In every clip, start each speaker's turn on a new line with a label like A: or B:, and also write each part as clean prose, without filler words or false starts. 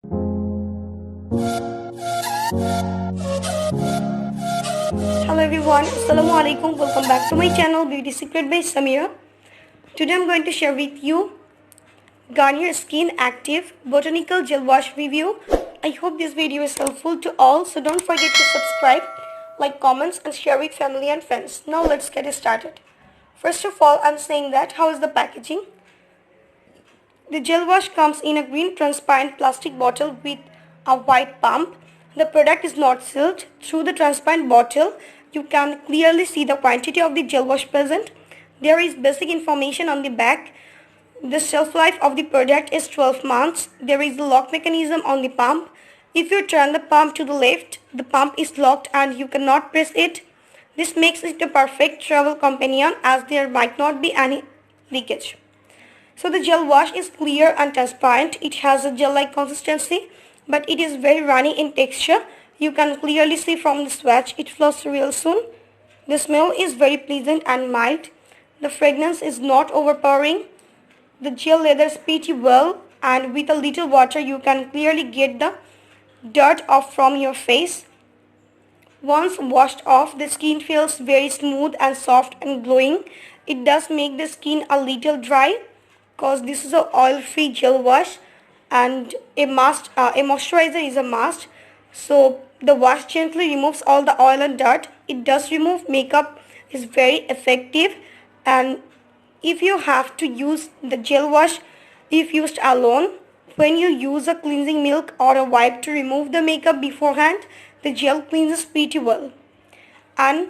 A: Hello everyone, Assalamu alaikum. Welcome back to my channel Beauty Secret by Samira. Today I'm going to share with you Garnier Skin Active Botanical Gel Wash review. I hope this video is helpful to all, so don't forget to subscribe, like, comments and share with family and friends. Now let's get started. First of all, I'm saying that how is the packaging? The gel wash comes in a green transparent plastic bottle with a white pump. The product is not sealed. Through the transparent bottle, you can clearly see the quantity of the gel wash present. There is basic information on the back. The shelf life of the product is 12 months. There is a lock mechanism on the pump. If you turn the pump to the left, the pump is locked and you cannot press it. This makes it a perfect travel companion as there might not be any leakage. So the gel wash is clear and transparent. It has a gel-like consistency, but it is very runny in texture. You can clearly see from the swatch it flows real soon. The smell is very pleasant and mild. The fragrance is not overpowering. The gel lathers pretty well, and with a little water you can clearly get the dirt off from your face. Once washed off, the skin feels very smooth and soft and glowing. It does make the skin a little dry, because this is an oil-free gel wash and a moisturizer is a must. So the wash gently removes all the oil and dirt. It does remove makeup, is very effective, and if you have to use the gel wash if used alone, when you use a cleansing milk or a wipe to remove the makeup beforehand, the gel cleanses pretty well. And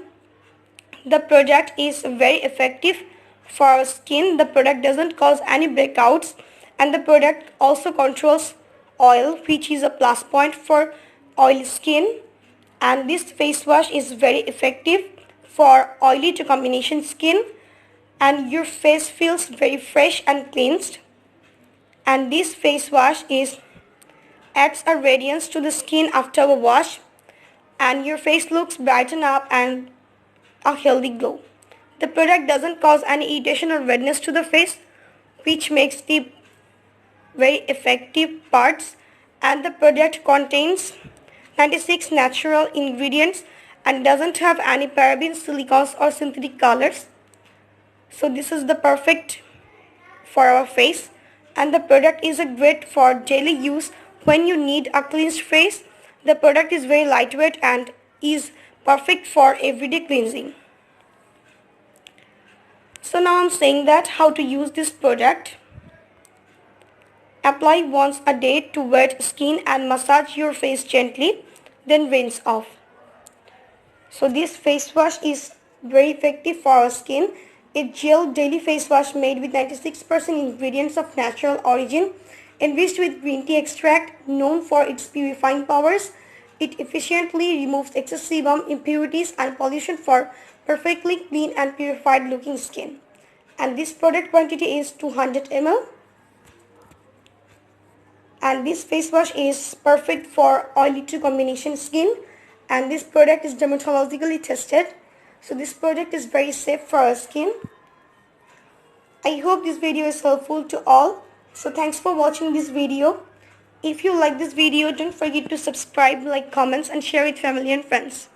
A: the product is very effective for our skin. The product doesn't cause any breakouts, and the product also controls oil, which is a plus point for oily skin. And this face wash is very effective for oily to combination skin, and your face feels very fresh and cleansed. And this face wash adds a radiance to the skin after a wash, and your face looks brighten up and a healthy glow. The product doesn't cause any irritation or redness to the face, which makes the very effective parts. And the product contains 96 natural ingredients and doesn't have any parabens, silicones or synthetic colors. So this is the perfect for our face, and the product is a great for daily use when you need a cleansed face. The product is very lightweight and is perfect for everyday cleansing. So now I'm saying that how to use this product. Apply once a day to wet skin and massage your face gently, then rinse off. So this face wash is very effective for our skin. A gel daily face wash made with 96% ingredients of natural origin, enriched with green tea extract, known for its purifying powers. It efficiently removes excess sebum, impurities and pollution for perfectly clean and purified looking skin. And this product quantity is 200 ml. And this face wash is perfect for oily to combination skin, and this product is dermatologically tested. So this product is very safe for our skin. I hope this video is helpful to all. So thanks for watching this video. If you like this video, don't forget to subscribe, like, comments and share with family and friends.